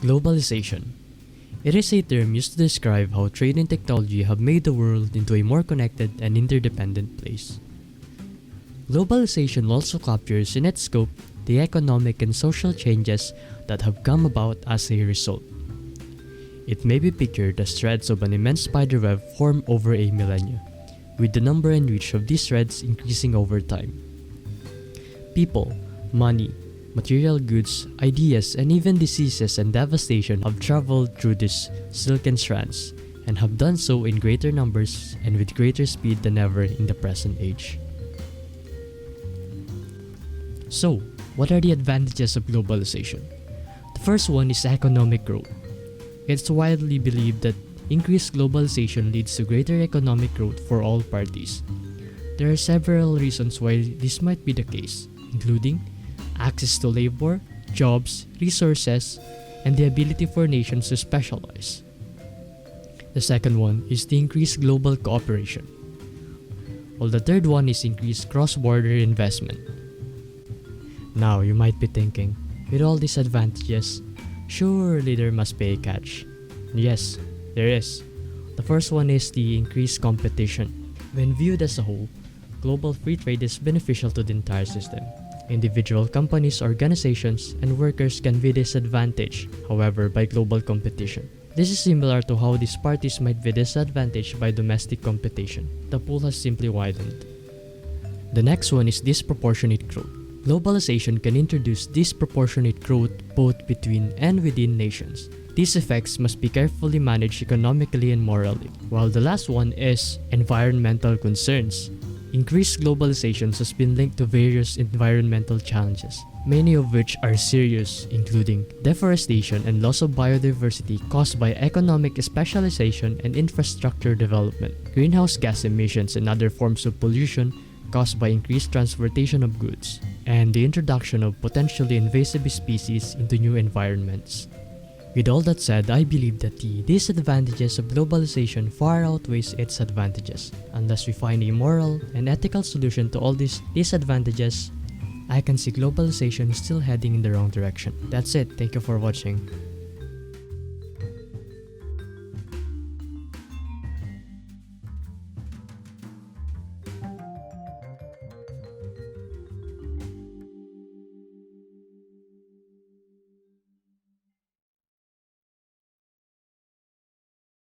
Globalization. It is a term used to describe how trade and technology have made the world into a more connected and interdependent place. Globalization also captures in its scope the economic and social changes that have come about as a result. It may be pictured as threads of an immense spiderweb formed over a millennia, with the number and reach of these threads increasing over time. People, money, material goods, ideas, and even diseases and devastation have traveled through these silken strands and have done so in greater numbers and with greater speed than ever in the present age. So, what are the advantages of globalization? The first one is economic growth. It's widely believed that increased globalization leads to greater economic growth for all parties. There are several reasons why this might be the case, including access to labor, jobs, resources, and the ability for nations to specialize. The second one is the increased global cooperation, while the third one is increased cross-border investment. Now, you might be thinking, with all these advantages, surely there must be a catch. Yes, there is. The first one is the increased competition. When viewed as a whole, global free trade is beneficial to the entire system. Individual companies, organizations, and workers can be disadvantaged, however, by global competition. This is similar to how these parties might be disadvantaged by domestic competition. The pool has simply widened. The next one is disproportionate growth. Globalization can introduce disproportionate growth both between and within nations. These effects must be carefully managed economically and morally. While the last one is environmental concerns. Increased globalization has been linked to various environmental challenges, many of which are serious, including deforestation and loss of biodiversity caused by economic specialization and infrastructure development, greenhouse gas emissions and other forms of pollution caused by increased transportation of goods, and the introduction of potentially invasive species into new environments. With all that said, I believe that the disadvantages of globalization far outweighs its advantages. Unless we find a moral and ethical solution to all these disadvantages, I can see globalization still heading in the wrong direction. That's it. Thank you for watching.